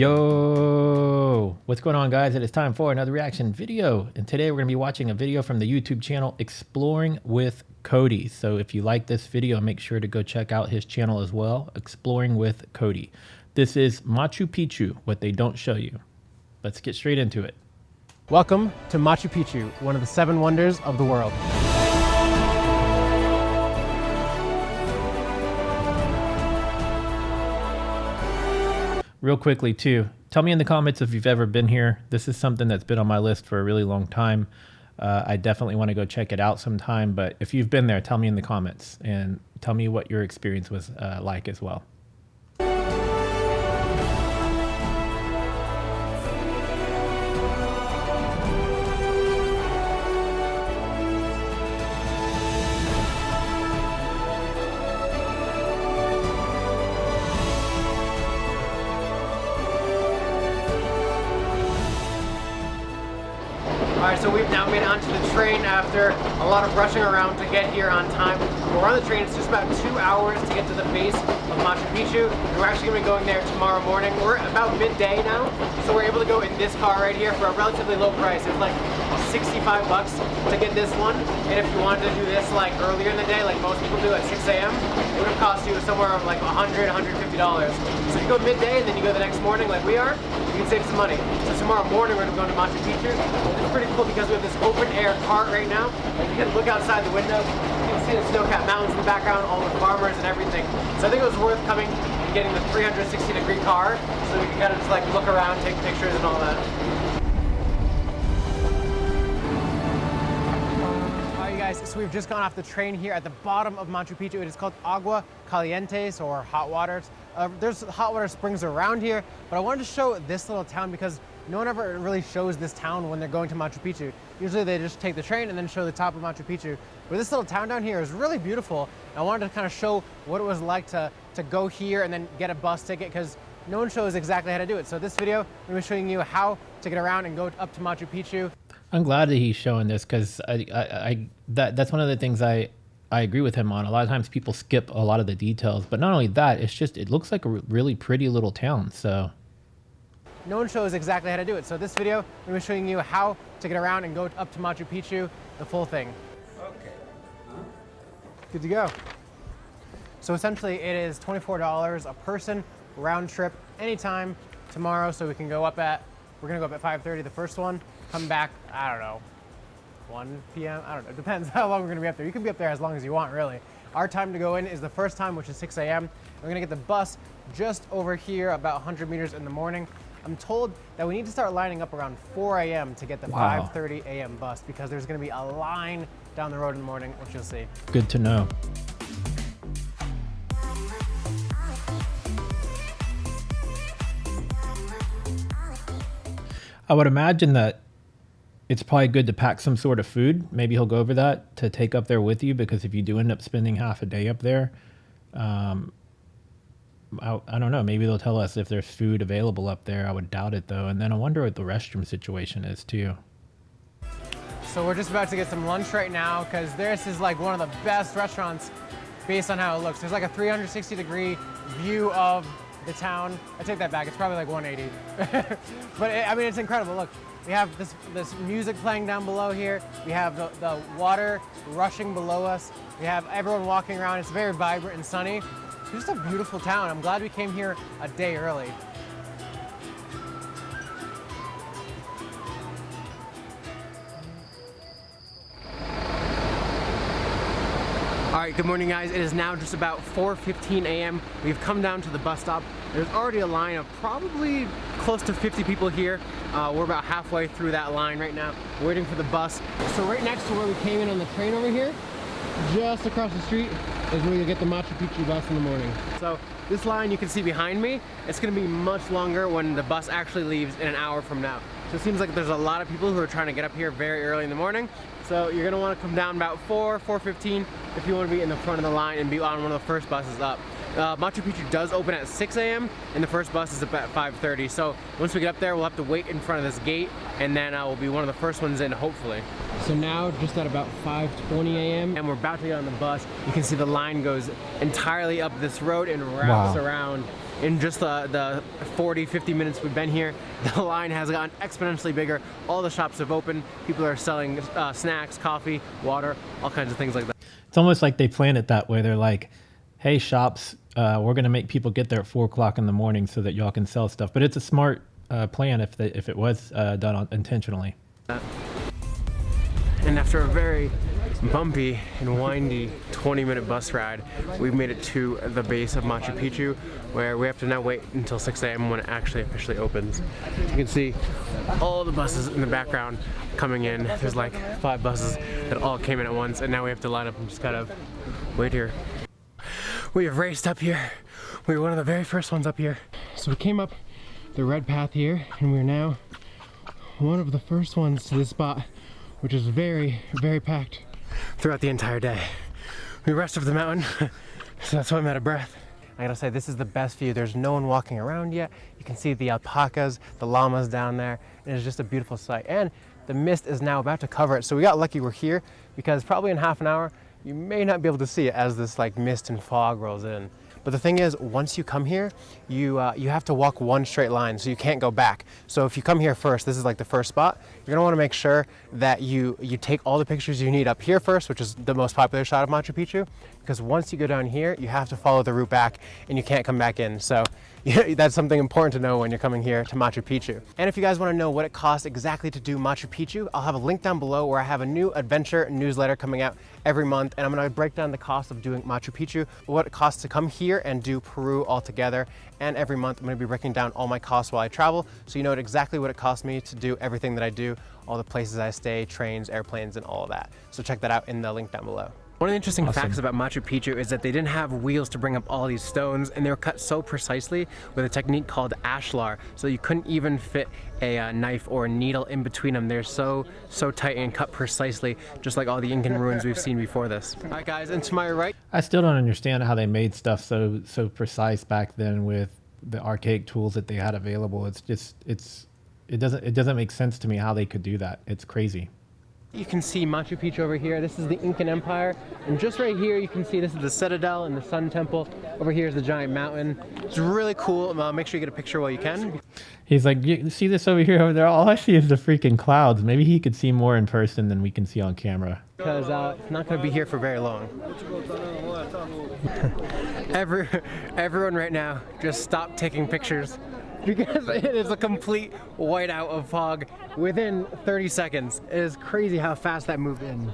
Yo, what's going on, guys? It is time for another reaction video, and today we're going to be watching a video from the YouTube channel Exploring with Cody. So if you like this video, make sure to go check out his channel as well, Exploring with Cody. This is Machu Picchu, what they don't show you. Let's get straight into it. Welcome to Machu Picchu, one of the 7 wonders of the world. Real quickly too, tell me in the comments if you've ever been here. This is something that's been on my list for a really long time. I definitely want to go check it out sometime, but if you've been there, tell me in the comments and tell me what your experience was like as well. Alright, so we've now made it onto the train after a lot of rushing around to get here on time. We're on the train, it's just about 2 hours to get to the base of Machu Picchu. And we're actually going to be going there tomorrow morning. We're about midday now, so we're able to go in this car right here for a relatively low price. It's like 65 bucks to get this one. And if you wanted to do this like earlier in the day, like most people do at 6 a.m., it would have cost you somewhere like $100, $150. So if you go midday and then you go the next morning like we are, you can save some money. So tomorrow morning we're going to go to Machu Picchu. It's pretty cool because we have this open air cart right now. Like you can look outside the window, you can see the snow-capped mountains in the background, all the farmers and everything. So I think it was worth coming and getting the 360-degree car so we can kind of just like look around, take pictures and all that. So we've just gone off the train here at the bottom of Machu Picchu. It is called Agua Calientes, or hot waters. There's hot water springs around here, but I wanted to show this little town because no one ever really shows this town when they're going to Machu Picchu. Usually they just take the train and then show the top of Machu Picchu. But this little town down here is really beautiful. I wanted to kind of show what it was like to go here and then get a bus ticket because no one shows exactly how to do it. So this video, I'm going to be showing you how to get around and go up to Machu Picchu. I'm glad that he's showing this because that's one of the things I agree with him on. A lot of times people skip a lot of the details, but not only that, it looks like a really pretty little town. So no one shows exactly how to do it. So this video, I'm going to be showing you how to get around and go up to Machu Picchu, the full thing. Okay. Good to go. So essentially it is $24 a person, round trip, anytime tomorrow. So we can go up at, we're going to go up at 5:30, the first one. Come back, I don't know, 1 p.m. I don't know, it depends how long we're gonna be up there. You can be up there as long as you want, really. Our time to go in is the first time, which is 6 a.m. We're gonna get the bus just over here, about 100 meters in the morning. I'm told that we need to start lining up around 4 a.m. to get the 5:30 a.m. bus because there's gonna be a line down the road in the morning, which you'll see. Good to know. I would imagine that it's probably good to pack some sort of food. Maybe he'll go over that to take up there with you, because if you do end up spending half a day up there, I don't know, maybe they'll tell us if there's food available up there. I would doubt it though. And then I wonder what the restroom situation is too. So we're just about to get some lunch right now because this is like one of the best restaurants based on how it looks. There's like a 360-degree view of the town. I take that back, it's probably like 180. But I mean, it's incredible. Look, we have this music playing down below here. We have the water rushing below us. We have everyone walking around. It's very vibrant and sunny. It's just a beautiful town. I'm glad we came here a day early. All right, good morning, guys. It is now just about 4:15 a.m. We've come down to the bus stop. There's already a line of probably close to 50 people here. We're about halfway through that line right now, waiting for the bus. So right next to where we came in on the train over here, just across the street, is where you get the Machu Picchu bus in the morning. So this line you can see behind me, it's gonna be much longer when the bus actually leaves in an hour from now. So it seems like there's a lot of people who are trying to get up here very early in the morning. So you're gonna wanna come down about 4:15 if you wanna be in the front of the line and be on one of the first buses up. Machu Picchu does open at 6 a.m. and the first bus is up at 5:30. So once we get up there, we'll have to wait in front of this gate, and then we'll be one of the first ones in, hopefully. So now, just at about 5:20 a.m. and we're about to get on the bus. You can see the line goes entirely up this road and wraps around. in just the 40-50 minutes we've been here, the line has gotten exponentially bigger. All the shops have opened. People are selling snacks, coffee, water, all kinds of things like that. It's almost like they plan it that way. They're like, hey, shops, we're going to make people get there at 4 o'clock in the morning so that y'all can sell stuff. But it's a smart plan if it was done intentionally. And after a very bumpy and windy 20-minute bus ride, we've made it to the base of Machu Picchu, where we have to now wait until 6 a.m. when it actually officially opens. You can see all the buses in the background coming in. There's like 5 buses that all came in at once, and now we have to line up and just kind of wait here. We have raced up here. We were one of the very first ones up here. So we came up the red path here, and we're now one of the first ones to this spot, which is very, very packed throughout the entire day. We rushed up the mountain, so that's why I'm out of breath. I gotta say, this is the best view. There's no one walking around yet. You can see the alpacas, the llamas down there, and it's just a beautiful sight. And the mist is now about to cover it, so we got lucky we're here, because probably in half an hour, you may not be able to see it as this like mist and fog rolls in. But the thing is, once you come here, you have to walk one straight line, so you can't go back. So if you come here first, this is like the first spot, you're gonna wanna make sure that you take all the pictures you need up here first, which is the most popular shot of Machu Picchu, because once you go down here, you have to follow the route back and you can't come back in. So that's something important to know when you're coming here to Machu Picchu. And if you guys wanna know what it costs exactly to do Machu Picchu, I'll have a link down below where I have a new adventure newsletter coming out every month, and I'm gonna break down the cost of doing Machu Picchu, what it costs to come here and do Peru all together. And every month I'm gonna be breaking down all my costs while I travel, so you know exactly what it costs me to do everything that I do, all the places I stay, trains, airplanes, and all of that. So check that out in the link down below. One of the interesting facts about Machu Picchu is that they didn't have wheels to bring up all these stones, and they were cut so precisely with a technique called ashlar, so you couldn't even fit a knife or a needle in between them. They're so tight and cut precisely, just like all the Incan ruins we've seen before this. All right, guys, and to my right. I still don't understand how they made stuff so precise back then with the archaic tools that they had available. It's just it doesn't make sense to me how they could do that. It's crazy. You can see Machu Picchu over here. This is the Incan Empire. And just right here, you can see this is the Citadel and the Sun Temple. Over here is the giant mountain. It's really cool. Make sure you get a picture while you can. He's like, you see this over here, over there? All I see is the freaking clouds. Maybe he could see more in person than we can see on camera. Because it's not going to be here for very long. Everyone right now, just stop taking pictures, because it is a complete whiteout of fog within 30 seconds. It is crazy how fast that moved in.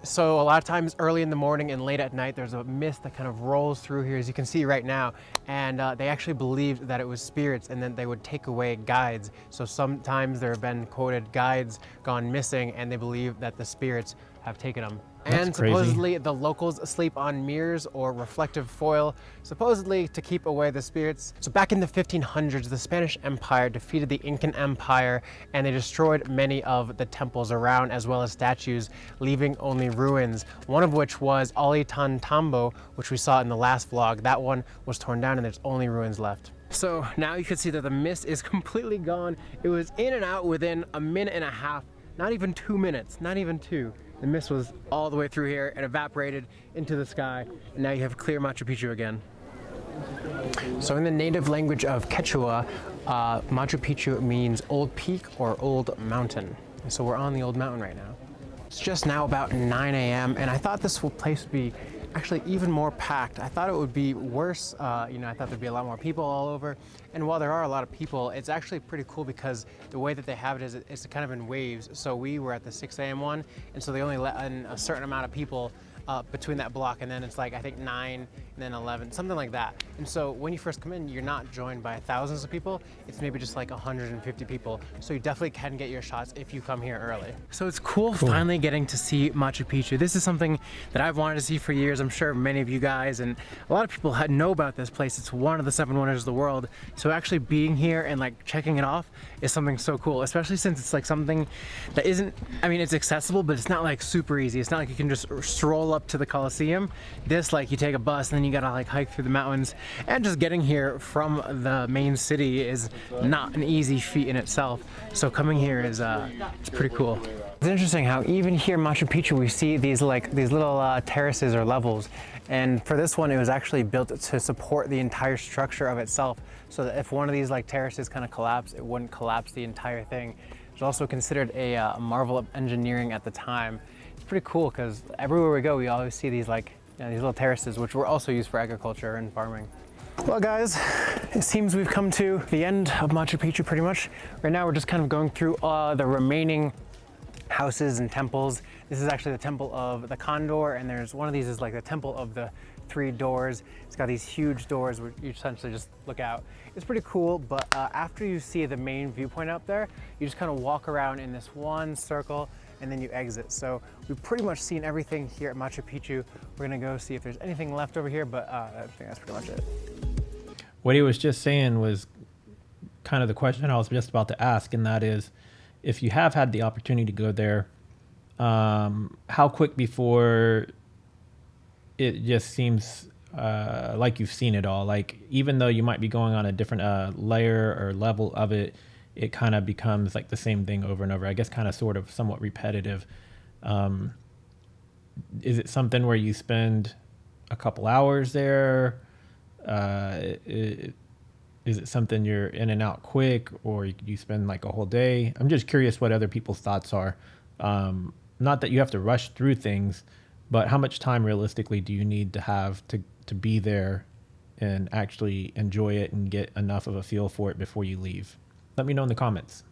So a lot of times early in the morning and late at night, there's a mist that kind of rolls through here, as you can see right now. And they actually believed that it was spirits, and then they would take away guides. So sometimes there have been quoted guides gone missing, and they believe that the spirits have taken them. And supposedly the locals sleep on mirrors or reflective foil, supposedly to keep away the spirits. So back in the 1500s, the Spanish Empire defeated the Incan Empire, and they destroyed many of the temples around, as well as statues, leaving only ruins. One of which was Ollantaytambo, which we saw in the last vlog. That one was torn down and there's only ruins left. So now you can see that the mist is completely gone. It was in and out within a minute and a half, not even 2 minutes, not even 2. The mist was all the way through here and evaporated into the sky, and now you have clear Machu Picchu again. So in the native language of Quechua, Machu Picchu means old peak or old mountain. So we're on the old mountain right now. It's just now about 9 a.m. and I thought this place would be actually even more packed. I thought it would be worse. I thought there'd be a lot more people all over. And while there are a lot of people, it's actually pretty cool because the way that they have it is it's kind of in waves. So we were at the 6 a.m. one, and so they only let in a certain amount of people between that block, and then it's like I think 9 and then 11, something like that. And so when you first come in, you're not joined by thousands of people. It's maybe just like 150 people. So you definitely can get your shots if you come here early. So it's cool finally getting to see Machu Picchu. This is something that I've wanted to see for years. I'm sure many of you guys and a lot of people know about this place. It's one of the 7 wonders of the world. So actually being here and like checking it off is something so cool, especially since it's like something that isn't, I mean, it's accessible, but it's not like super easy. It's not like you can just stroll up to the Coliseum. This, like, you take a bus and then you gotta like hike through the mountains, and just getting here from the main city is not an easy feat in itself. So coming here is it's pretty cool. It's interesting how even here in Machu Picchu we see these little terraces or levels, and for this one it was actually built to support the entire structure of itself, so that if one of these like terraces kind of collapse, it wouldn't collapse the entire thing. It's also considered a marvel of engineering at the time. It's pretty cool because everywhere we go we always see these these little terraces, which were also used for agriculture and farming. Well guys, it seems we've come to the end of Machu Picchu pretty much. Right now we're just kind of going through the remaining houses and temples. This is actually the temple of the Condor, and there's one of these is like the temple of the 3 doors. It's got these huge doors where you essentially just look out. It's pretty cool, but after you see the main viewpoint up there, you just kind of walk around in this one circle and then you exit. So we've pretty much seen everything here at Machu Picchu. We're gonna go see if there's anything left over here, but I think that's pretty much it. What he was just saying was kind of the question I was just about to ask, and that is, if you have had the opportunity to go there, how quick before it just seems like you've seen it all? Like, even though you might be going on a different layer or level of it, it kind of becomes like the same thing over and over. I guess kind of sort of somewhat repetitive. Is it something where you spend a couple hours there? Is it something you're in and out quick, or you spend like a whole day? I'm just curious what other people's thoughts are. Not that you have to rush through things, but how much time realistically do you need to have to be there and actually enjoy it and get enough of a feel for it before you leave? Let me know in the comments.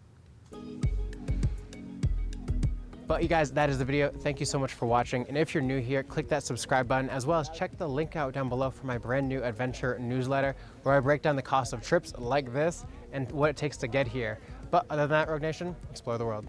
But you guys, that is the video. Thank you so much for watching. And if you're new here, click that subscribe button, as well as check the link out down below for my brand new adventure newsletter, where I break down the cost of trips like this and what it takes to get here. But other than that, Rogue Nation, explore the world.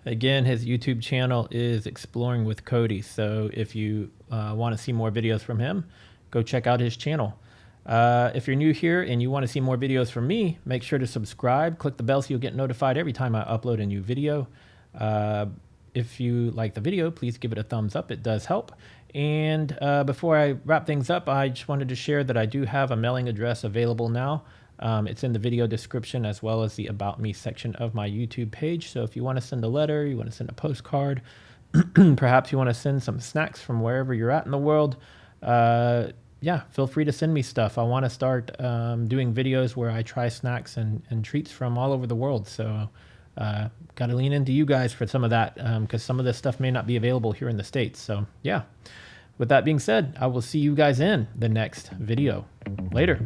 Again, his YouTube channel is Exploring with Cody. So if you want to see more videos from him, go check out his channel. If you're new here and you want to see more videos from me, make sure to subscribe. Click the bell so you'll get notified every time I upload a new video. If you like the video, please give it a thumbs up. It does help. And before I wrap things up, I just wanted to share that I do have a mailing address available now. It's in the video description, as well as the About Me section of my YouTube page. So if you want to send a letter, you want to send a postcard, perhaps you want to send some snacks from wherever you're at in the world, yeah, feel free to send me stuff. I want to start doing videos where I try snacks and treats from all over the world. So got to lean into you guys for some of that, because some of this stuff may not be available here in the States. So yeah, with that being said, I will see you guys in the next video. Later.